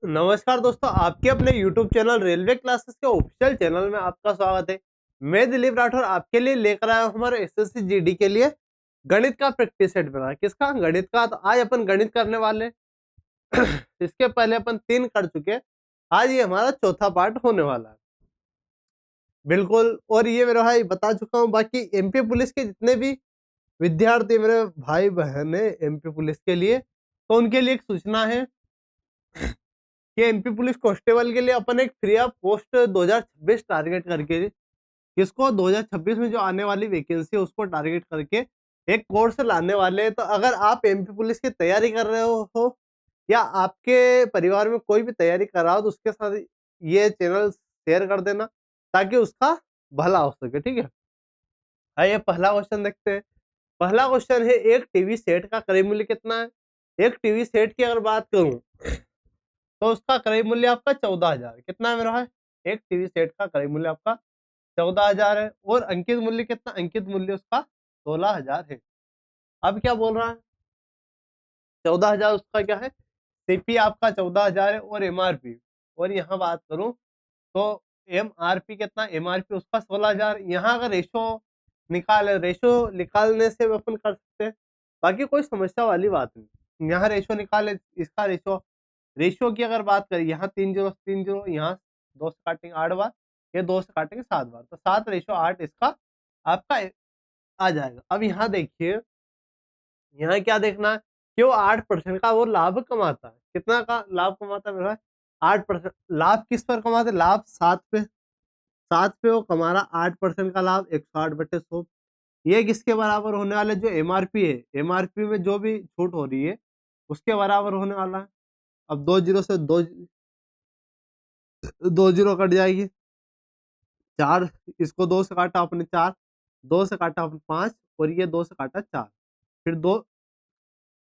नमस्कार दोस्तों, आपके अपने YouTube चैनल रेलवे क्लासेस के ऑफिशियल चैनल में आपका स्वागत है। मैं दिलीप राठौर आपके लिए लेकर आया हूँ हमारे एसएससी जीडी के लिए गणित का प्रैक्टिस सेट बना है। किसका? गणित का। तो आज अपन गणित करने वाले इसके पहले अपन 3 कर चुके हैं। आज ये हमारा चौथा पार्ट होने वाला है। बिल्कुल। और ये मेरा भाई बता चुका हूँ, बाकी एमपी पुलिस के जितने भी विद्यार्थी मेरे भाई बहन है एमपी पुलिस के लिए, तो उनके लिए एक सूचना है कि एमपी पुलिस कांस्टेबल के लिए अपन एक फ्री ऑफ पोस्ट 2026 टारगेट करके, किसको 2026 में जो आने वाली वैकेंसी है उसको टारगेट करके एक कोर्स लाने वाले हैं। तो अगर आप एमपी पुलिस की तैयारी कर रहे हो या आपके परिवार में कोई भी तैयारी कर रहा हो, तो उसके साथ ये चैनल शेयर कर देना ताकि उसका भला हो सके। ठीक है, आइए पहला क्वेश्चन देखते हैं। पहला क्वेश्चन है, एक टीवी सेट का क्रय मूल्य कितना है? एक टीवी सेट की अगर बात करूं तो उसका क्रय मूल्य आपका 14,000 कितना है मेरा भाई? एक टीवी सेट का क्रय मूल्य आपका 14,000 है। और अंकित मूल्य कितना? अंकित मूल्य उसका 16,000 है। अब क्या बोल रहा है? 14,000 उसका क्या है? सीपी आपका 14,000 है और एमआरपी, और यहाँ बात करूं तो एमआरपी कितना? एमआरपी उसका 16,000। यहाँ अगर रेशो निकालने से अपन कर सकते हैं, बाकी कोई समस्या वाली बात नहीं। यहाँ रेशो निकाले, इसका रेशो रेशियो की अगर बात करें, यहाँ 3 जीरो 3 जीरो, यहाँ 2 से काटेंगे 8 बार, ये 2 से काटेंगे 7 बार, तो 7:8 इसका आपका आ जाएगा। अब यहाँ देखिए, यहाँ क्या देखना है कि वो 8% का वो लाभ कमाता है। कितना का लाभ कमाता है मेरा भाई? 8%। लाभ किस पर कमाते? लाभ 7 पे। 7 पे वो कमा रहा 8% का लाभ, 160/100। ये किसके बराबर होने वाला है? जो एमआरपी है, एमआरपी में जो भी छूट हो रही है उसके बराबर होने वाला है। अब 2 जीरो से 2 जीरो कट जाएगी। 4, इसको 2 से काटा आपने 4, 2 से काटा आपने 5, और ये 2 से काटा 4, फिर 2,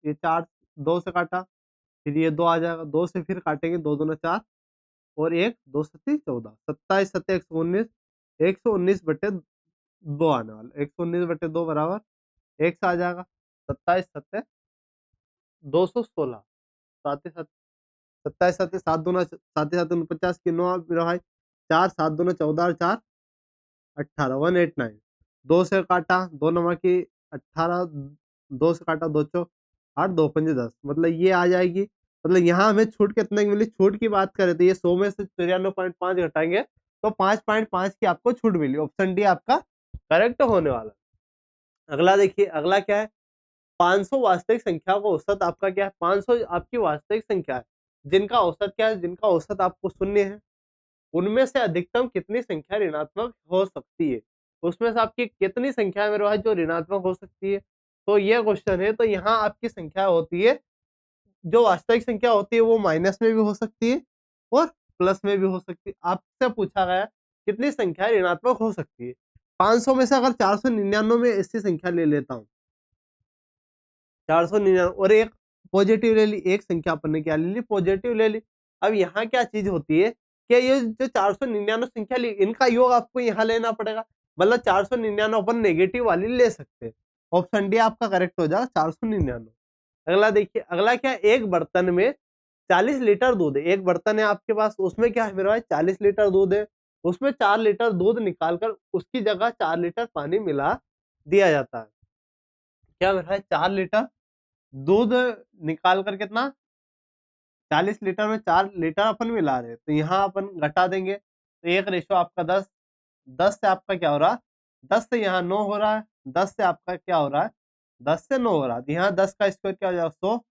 ये 4 2 से काटा, फिर ये 2 आ जाएगा, 2 से फिर काटेंगे, 2 दूना 4, और 1 2 सत्ती 14, 27 सत्ते 119, 119/2 आने वाला, 119/2 बराबर 1 से आ जाएगा। 27 सत्ते 216, 27 सत्ते 7 दूना 7 7 49 की 9 भाई, 4 7 दूना 14 और 4 18, 189। 2 से काटा, 2 नमा की 18, 2 से काटा 2 चौक 8, 2 पंजे 10, मतलब ये आ जाएगी। मतलब यहाँ हमें छूट कितने की मिली? छूट की बात करें तो ये 100 में से 94.5 घटाएंगे तो 5.5 की आपको छूट मिली। ऑप्शन डी आपका करेक्ट होने वाला। अगला देखिए, अगला क्या है? 500 वास्तविक संख्या का औसत आपका क्या है? 500 आपकी वास्तविक संख्या है, जिनका औसत क्या है? जिनका औसत आपको शून्य है। उनमें से अधिकतम कितनी संख्या ऋणात्मक हो सकती है? उसमें से आपकी कितनी संख्या मेरे भाई जो ऋणात्मक हो सकती है? तो ये क्वेश्चन है। तो यहाँ आपकी संख्या होती है, जो वास्तविक संख्या होती है वो माइनस में भी हो सकती है और प्लस में भी हो सकती है। आपसे पूछा गया कितनी संख्या ऋणात्मक हो सकती है? 500 में से अगर 499 में ऐसी संख्या ले लेता हूँ, 499 और एक पॉजिटिव ले ली, एक संख्या अपन ने क्या ले ली? पॉजिटिव ले ली। अब यहाँ क्या चीज होती है कि ये जो 499 संख्या ली, इनका योग आपको यहाँ लेना पड़ेगा। मतलब 499 अपन नेगेटिव वाली ले सकते हैं। ऑप्शन डी आपका करेक्ट हो जाएगा, 499। अगला देखिए, अगला क्या है? एक बर्तन में 40 लीटर दूध है। एक बर्तन है आपके पास, उसमें क्या है मेरे भाई? 40 लीटर दूध है। उसमें 4 लीटर दूध निकालकर उसकी जगह 4 लीटर पानी मिला दिया जाता है। क्या मेरे भाई? 4 लीटर दूध निकाल कर कितना? 40 लीटर में 4 लीटर अपन मिला रहे हैं, तो यहाँ अपन घटा देंगे तो एक रेशो आपका 10। 10 से आपका क्या हो रहा है? 10 से यहाँ 9 हो रहा है। 10 से आपका क्या हो रहा है? 10 से 9 हो रहा है। तो यहाँ 10 का स्क्वायर क्या हो जाएगा? 100,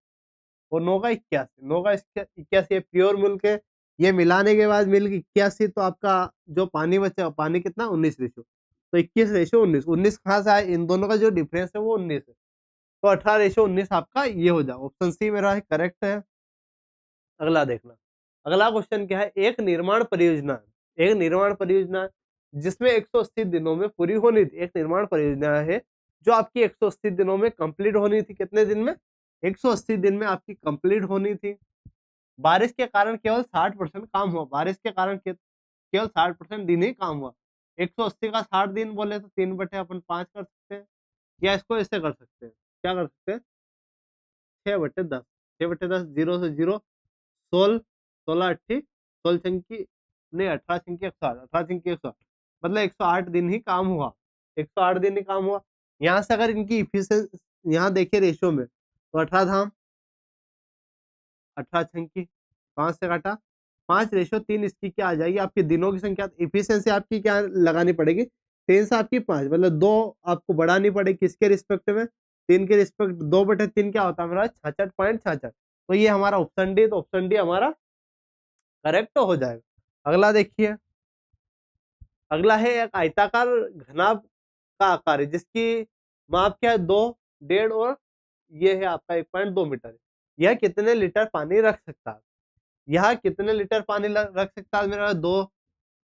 और 9 का 81। 9 का 81 प्योर मिल्क है। ये मिलाने के बाद मिल्क 81, तो आपका जो पानी बचा, पानी कितना? 19 रेशो। तो 21:19, 19 कहाँ से आए? इन दोनों का जो डिफरेंस है वो 19 है, तो 18:19 आपका ये हो जाए। ऑप्शन सी मेरा करेक्ट है। अगला देखना, अगला क्वेश्चन क्या है? एक निर्माण परियोजना जिसमें 180 दिनों में पूरी होनी थी। एक निर्माण परियोजना है जो आपकी 180 दिनों में कंप्लीट होनी थी। कितने दिन में? 180 दिन में आपकी कंप्लीट होनी थी। बारिश के कारण केवल 60% काम हुआ। बारिश के कारण केवल 60% दिन ही काम हुआ। 180 का 60 दिन बोले तो 3/5 कर सकते हैं, या इसको ऐसे कर सकते हैं। क्या कर सकते हैं? 6/10, 6/10, 0 से 0 16, 16 छंकी नहीं, 18 छंकी 108, 18 छंकी 108, मतलब 108 दिन ही काम हुआ, 108 दिन ही काम हुआ। यहाँ से अगर इनकी इफिशियंसी यहाँ देखिए रेशियो में, तो 18 धाम 18 छंकी 5 से काटा 5:3 इसकी क्या आ जाएगी आपकी दिनों की संख्या। इफिशियंसी आपकी क्या लगानी पड़ेगी, 3 से आपकी 5, मतलब 2 आपको बढ़ानी पड़ेगी किसके रिस्पेक्ट में, 3 के रिस्पेक्ट। 2/3 क्या होता है हमारा 66.66। तो ये हमारा ऑप्शन डी, तो ऑप्शन डी हमारा करेक्ट हो जाएगा। अगला देखिए, अगला है एक आयताकार घनाभ का आकार है जिसकी माप क्या है 2, 1.5 और ये है आपका 1.2 मीटर। यह कितने लीटर पानी रख सकता है, यह कितने लीटर पानी रख सकता है मेरा 2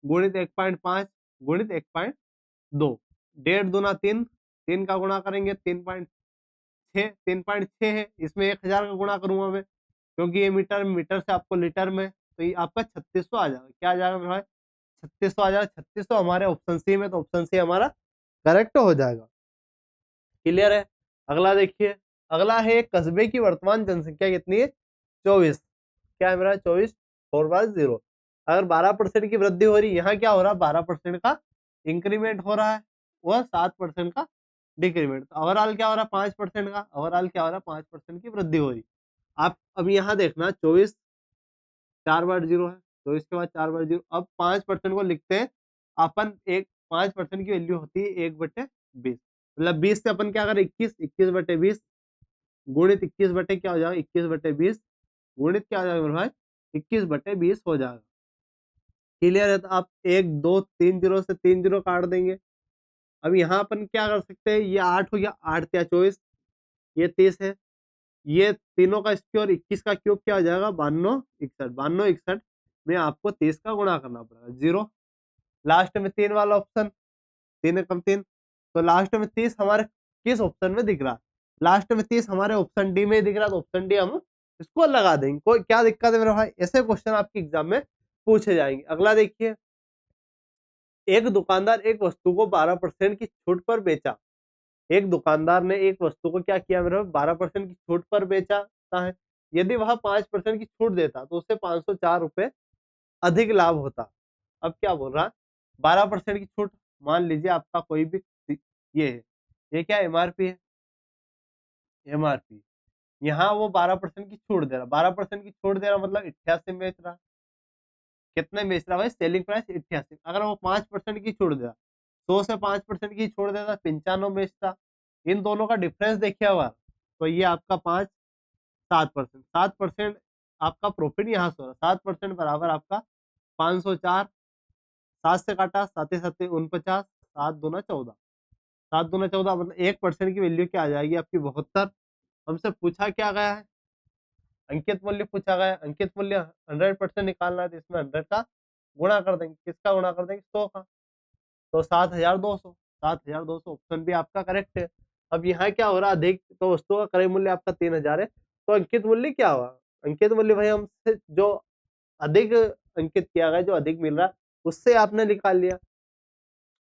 गुणित 1.5 गुणित 1.2, 1.5 दूना 3, 3 का गुणा करेंगे 3.6, 3.6 है, इसमें 1000 का गुणा करूंगा मैं क्योंकि ये मीटर, मीटर से आपको लीटर में, तो ये आपका 3600 आ जाएगा। क्या आ जाएगा मेरा भाई 3600 आ जाएगा। 3600 हमारे ऑप्शन सी में, तो ऑप्शन सी हमारा करेक्ट हो जाएगा। क्लियर है। अगला देखिए, अगला है कस्बे की वर्तमान जनसंख्या कितनी है 24। क्या है मेरा 24 4/0। अगर 12% की वृद्धि हो रही है, यहाँ क्या हो रहा है 12% का इंक्रीमेंट हो रहा है, वह 7% का डिक्रीमेंट। तो ओवरऑल क्या हो रहा है 5% का, ओवरऑल क्या हो रहा है 5% की वृद्धि हो रही। आप अब यहाँ देखना 24 4/0 है, 24 के बाद 4/0। अब 5% को लिखते हैं अपन, एक 5% की वैल्यू होती है 1/20, मतलब 20 से अपन क्या करें 21, 21/20 गुणित 21 क्या हो जाएगा 21/20 गुणित क्या हो जाएगा मेरे भाई 21/20 हो जाएगा। क्लियर है। तो आप 1 2 3 जीरो से 3 जीरो काट देंगे। अब यहाँ अपन क्या कर सकते हैं, ये 8 हो गया, 8 या 24, ये 30 है, ये तीनों का स्क्वायर 21 का क्यूब क्या हो जाएगा 92 61, 92 61 में आपको 30 का गुणा करना पड़ेगा, 0 लास्ट में 3 वाला ऑप्शन, 3 एकम 3, तो लास्ट में 30 हमारे किस ऑप्शन में दिख रहा है, लास्ट में 30 हमारे ऑप्शन डी में दिख रहा है, तो ऑप्शन डी हम इसको लगा देंगे। कोई क्या दिक्कत है मेरे भाई, ऐसे क्वेश्चन आपके एग्जाम में पूछे जाएंगे। अगला देखिए, एक दुकानदार एक वस्तु को 12% की छूट पर बेचा। एक दुकानदार ने एक वस्तु को क्या किया मेरे 12% की छूट पर बेचा है। यदि वह 5% की छूट देता तो उसे 504 रुपए अधिक लाभ होता। अब क्या बोल रहा है 12% की छूट, मान लीजिए आपका कोई भी ये है, ये क्या एमआरपी है, एमआरपी, यहाँ वो 12% की छूट दे रहा, 12% की छूट दे रहा मतलब 88 में बेच रहा। कितने बेच रहा भाई सेलिंग प्राइस 88। अगर वो 5% की छूट दे रहा, 100 से 5% की छोड़ देता 95 बेचता। इन दोनों का डिफरेंस देखिए हुआ, तो ये आपका 5 7%, 7% आपका प्रॉफिट यहाँ से हो रहा, 7% बराबर आपका 504, 7 से काटा 7 7 49, 7 दूना 14, 7 दूना 14 मतलब 1% की वैल्यू क्या आ जाएगी आपकी 72। हमसे पूछा क्या गया है, अंकित मूल्य पूछा गया है। अंकित मूल्य 100% निकालना है, तो इसमें 100 का गुणा कर देंगे, किसका गुणा कर देंगे 100 का, तो 7200, 7200 ऑप्शन भी आपका करेक्ट है। अब यहाँ क्या हो रहा है अधिक, तो वस्तु का क्रय मूल्य आपका 3000 है, तो अंकित मूल्य क्या हुआ, अंकित मूल्य भाई हमसे जो अधिक अंकित किया गया, जो अधिक मिल रहा है उससे आपने निकाल लिया,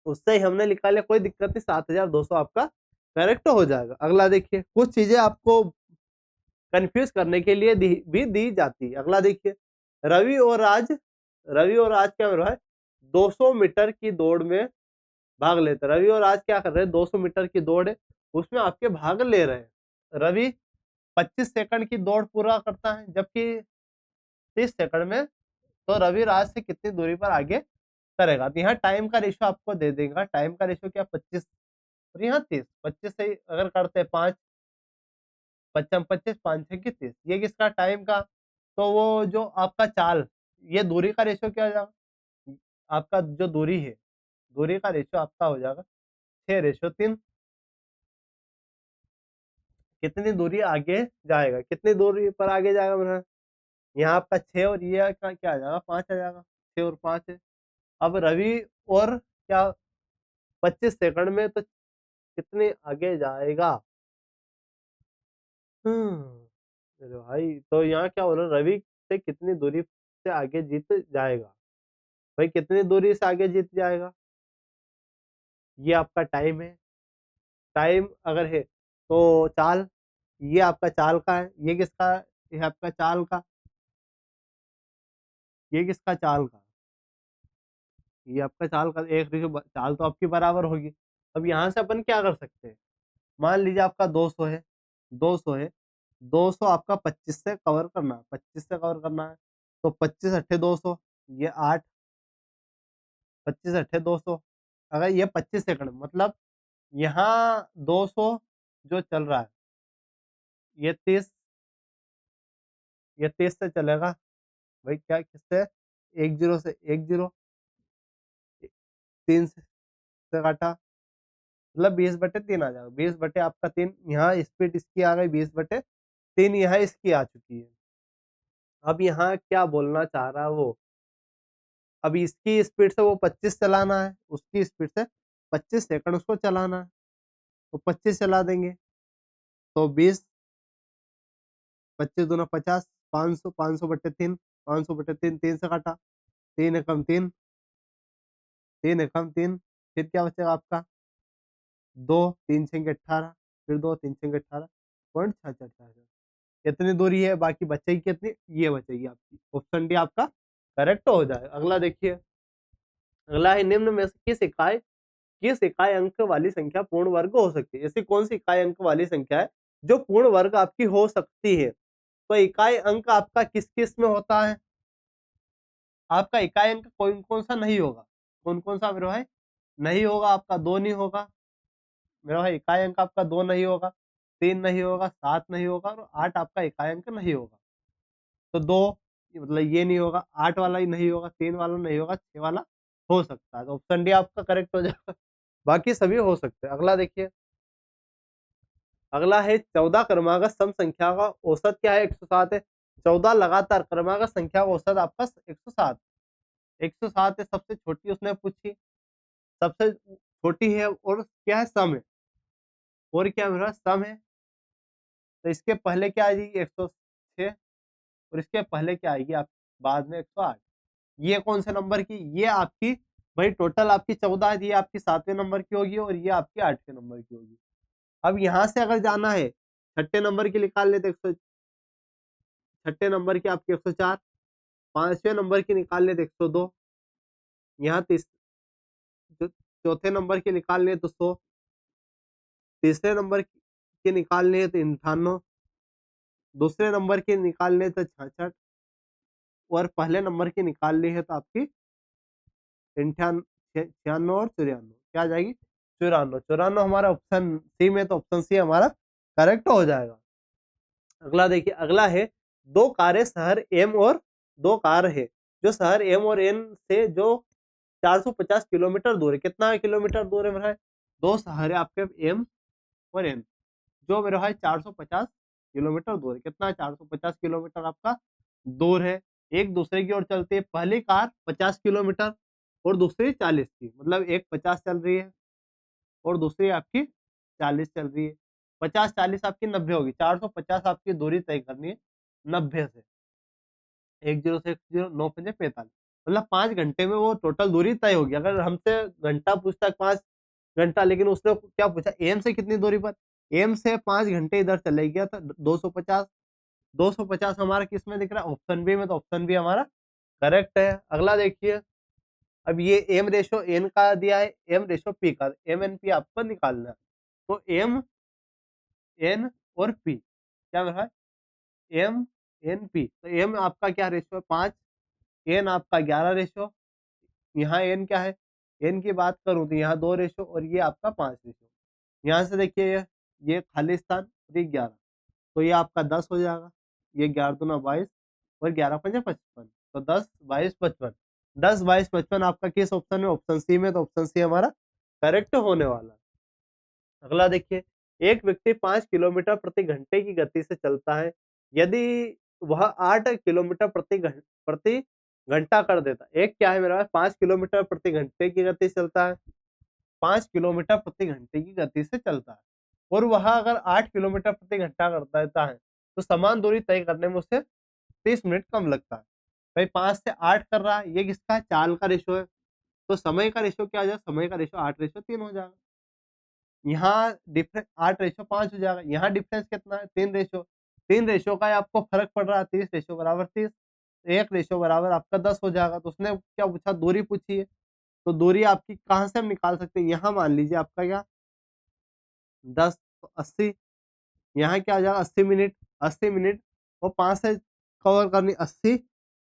उससे ही हमने निकाल लिया, कोई दिक्कत नहीं, 7200 आपका करेक्ट हो जाएगा। अगला देखिए, कुछ चीजें आपको कंफ्यूज करने के लिए भी दी जाती है। अगला देखिए, रवि और आज, रवि और आज क्या हो रहा है 200 मीटर की दौड़ में भाग लेते हैं। रवि और आज क्या कर रहे हैं 200 मीटर की दौड़ है, उसमें आपके भाग ले रहे हैं। रवि 25 सेकंड की दौड़ पूरा करता है, जबकि 30 सेकंड में, तो रवि राज से कितनी दूरी पर आगे करेगा। तो यहाँ टाइम का रेशियो आपको दे देगा, टाइम का रेशियो क्या 25 और यहाँ 30, 25 से अगर करते हैं 5 25 25 5 6 की 30, ये किसका टाइम का, तो वो जो आपका चाल, ये दूरी का रेशियो क्या हो जाएगा, आपका जो दूरी है, दूरी का रेशियो आपका हो जाएगा 6:3। कितनी दूरी आगे जाएगा, कितनी दूरी पर आगे जाएगा मेरा, यहाँ आपका 6 और ये का क्या आ जाएगा 5 आ जाएगा, 6 और 5 है। अब रवि और क्या 25 सेकंड में तो कितने आगे जाएगा, अरे भाई तो यहाँ क्या हो रहा है रवि से कितनी दूरी से आगे जीत जाएगा, भाई कितनी दूरी से आगे जीत जाएगा, ये आपका टाइम है। टाइम अगर है तो चाल, ये आपका चाल का है, ये किसका है, ये आपका चाल का, ये किसका चाल का, ये आपका चाल का 1 रेशो, चाल तो आपकी बराबर होगी। अब यहाँ से अपन क्या कर सकते हैं, मान लीजिए आपका 200 है, 200 है, 200 आपका 25 से कवर करना है, 25 से कवर करना है, तो 25 अट्ठे 200, ये 8, 25 अट्ठे 200, अगर ये 25 सेकंड मतलब यहाँ 200 जो चल रहा है, ये 30, ये 30 से चलेगा भाई, क्या किससे, 10 से 10, 3 से काटा, मतलब 20/3 आ जाएगा, 20 बटे आपका 3, यहाँ स्पीड इसकी आ गई 20/3, यहाँ इसकी आ चुकी है। अब यहाँ क्या बोलना चाह रहा है वो, अब इसकी स्पीड से वो 25 चलाना है, उसकी स्पीड से 25 सेकंड उसको चलाना है, तो 25 चला देंगे, तो 20, 25 दूना 50, 500, 500/3, 500/3, 3 से काटा, 3 एकम 3, 3 एकम 3, फिर क्या बचेगा आपका 2, 3 छंगे 18, फिर 2, 3 छंगे 18, 0.66, इतनी दूरी है, बाकी बचेगी कितनी, ये बचेगी आपकी, ऑप्शन डी आपका करेक्ट हो जाएगा। अगला देखिए, अगला है निम्न में से किस इकाई अंक वाली संख्या पूर्ण वर्ग हो सकती है, ऐसी कौन सी इकाई अंक वाली संख्या है जो पूर्ण वर्ग आपकी हो सकती है। तो इकाई अंक आपका किस किस में होता है, आपका इकाई अंक कौन कौन सा नहीं होगा, कौन कौन सा मेरे भाई नहीं होगा, आपका 2 नहीं होगा मेरा भाई, इकाई अंक आपका 2 नहीं होगा, 3 नहीं होगा, 7 नहीं होगा, और 8 आपका इकाई अंक नहीं होगा। तो 2 मतलब ये नहीं होगा, 8 वाला ही नहीं होगा, 3 वाला नहीं होगा, 6 वाला हो सकता है, तो ऑप्शन डी आपका करेक्ट हो जाएगा। बाकी सभी हो सकते हैं। अगला देखिए, अगला है 14 क्रमागत सम संख्या का औसत क्या है, 107 है। 14 लगातार क्रमागत संख्या का औसत आपका 107, 107 है, सबसे छोटी उसने पूछी, सबसे छोटी है, और क्या है, सम है, और क्या मेरा सम है, तो इसके पहले क्या आ जाएगी 106, और इसके पहले क्या आएगी आप बाद में 108, ये कौन से नंबर की, ये आपकी भाई टोटल आपकी 14 है, ये आपकी 7वें नंबर की होगी, और ये आपकी 8वें नंबर की होगी। अब यहाँ से अगर जाना है, छठे नंबर की निकाल लेते, छठे नंबर की आपकी 104, 5वें नंबर की निकाल लेते 102, यहाँ चौथे नंबर की निकालनी है तो 100, तीसरे नंबर की निकालनी है तो 98, दूसरे नंबर की निकालनी है तो 66, और पहले नंबर की निकालनी है तो आपकी 96 और 94, क्या आ जाएगी 94, 94 हमारा ऑप्शन सी में, तो ऑप्शन सी हमारा करेक्ट हो जाएगा। अगला देखिए, अगला है दो कारें शहर एम और दो कार है जो शहर एम और एन से जो 450 किलोमीटर दूर है, कितना किलोमीटर दूर है मेरा है? दो शहर है आपके एम और एन जो मेरा है 450 किलोमीटर दूर है, कितना है 450 किलोमीटर आपका दूर है, एक दूसरे की ओर चलती है, पहली कार 50 किलोमीटर और दूसरी 40 की, मतलब एक 50 चल रही है और दूसरी आपकी 40 चल रही है, 50-40 आपकी 90 होगी, 450 आपकी दूरी तय करनी है 90 से, 10 से 10, 9 पंजे 45, मतलब 5 घंटे में वो टोटल दूरी तय होगी। अगर हमसे घंटा पूछता है 5 घंटा, लेकिन उसने क्या पूछा एम से कितनी दूरी पर, एम से 5 घंटे इधर चले गया तो 250, 250 हमारा किस में दिख रहा है, ऑप्शन बी में, तो ऑप्शन बी हमारा करेक्ट है। अगला देखिए, अब ये एम रेशो एन का दिया है, एम रेशो पी का, एम एन पी आपको निकालना है, तो एम एन और पी क्या है, एम एन पी, तो एम आपका क्या रेशो है 5, एन आपका 11 रेशो, यहाँ एन क्या है, एन की बात करूं तो यहाँ 2 रेशो, और ये आपका 5 रेशो, यहाँ से देखिए ये खाली स्थान और ये 11, तो ये आपका 10 हो जाएगा, ये 11 दूना 22 और 11 पंजे 55, तो 10 22 55, 10 22 55 आपका किस ऑप्शन में, ऑप्शन सी में, तो ऑप्शन सी हमारा करेक्ट होने वाला है। अगला देखिए, एक व्यक्ति 5 किलोमीटर प्रति घंटे की गति से चलता है, यदि वह 8 किलोमीटर प्रति घंटा कर देता है, एक क्या है मेरा 5 किलोमीटर प्रति घंटे की गति से चलता है, 5 किलोमीटर प्रति घंटे की गति से चलता है, और वह अगर 8 किलोमीटर प्रति घंटा कर देता है, तो समान दूरी तय करने में उसे 30 मिनट कम लगता है। भाई 5 से 8 कर रहा है, ये किसका है, चाल का रेशो है, तो समय का रेशो क्या हो जाएगा, समय का रेशो 8:3 हो जाएगा, यहाँ डिफरेंस 8:5 हो जाएगा, यहाँ डिफरेंस कितना है 3 रेशो, 3 रेशो का आपको फर्क पड़ रहा है 30 रेशो बराबर 30, 1 रेशो बराबर आपका 10 हो जाएगा। तो उसने क्या पूछा, दूरी पूछी है, तो दूरी आपकी कहाँ से हम निकाल सकते हैं, यहाँ मान लीजिए आपका क्या 10 तो 80, यहाँ क्या आ जाएगा 80 मिनट, 80 मिनट और 5 से कवर करनी 80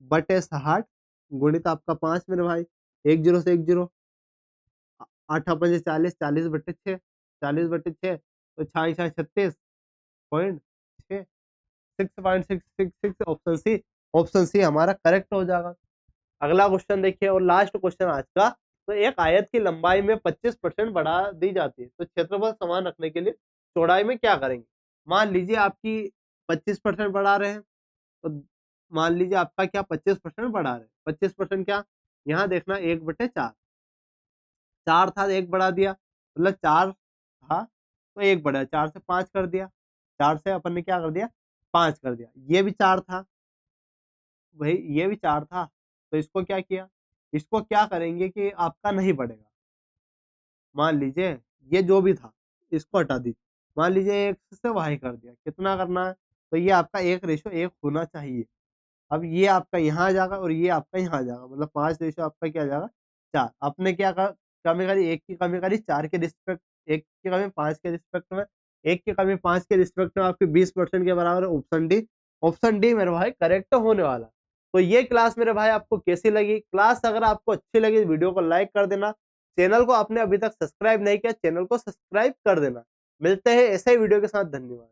बटे 60 गुणित आपका 5 मेरे भाई, 1 जीरो से 1 जीरो, 8 पंजे 40, 40 बटे 6, 40 बटे 6 तो 6 6 36 point 6, 6.666 option C, option C हमारा करेक्ट हो जाएगा। अगला क्वेश्चन देखिए और लास्ट क्वेश्चन आज का। तो एक आयत की लंबाई में 25% बढ़ा दी जाती है, तो क्षेत्रफल समान रखने के लिए चौड़ाई में क्या करेंगे? मान लीजिए आपकी 25% बढ़ा रहे हैं, तो मान लीजिए आपका क्या 25% बढ़ा रहे हैं, 25% क्या, यहाँ देखना 1/4, 4 था 1 बढ़ा दिया, मतलब 4 था तो 1 बढ़ा, 4 से 5 कर दिया, 4 से अपन ने क्या कर दिया 5 कर दिया। ये भी 4 था, भाई ये भी 4 था, तो इसको क्या किया, इसको क्या करेंगे कि आपका नहीं बढ़ेगा। मान लीजिए ये जो भी था इसको हटा दीजिए, मान लीजिए x से y कर दिया, कितना करना है, तो ये आपका 1:1 होना चाहिए। अब ये आपका यहाँ आ जाएगा और ये आपका यहाँ आ जाएगा, मतलब 5 रेशो आपका क्या आ जाएगा 4। आपने क्या कमी करी, 1 की कमी करी 4 के रिस्पेक्ट, 1 की कमी 5 के रिस्पेक्ट में, 1 की कमी 5 के रिस्पेक्ट में आपकी 20% के बराबर है, ऑप्शन डी। ऑप्शन डी मेरे भाई करेक्ट होने वाला। तो ये क्लास मेरे भाई आपको कैसी लगी? क्लास अगर आपको अच्छी लगी तो वीडियो को लाइक कर देना, चैनल को आपने अभी तक सब्सक्राइब नहीं किया, चैनल को सब्सक्राइब कर देना। मिलते हैं ऐसे ही वीडियो के साथ, धन्यवाद।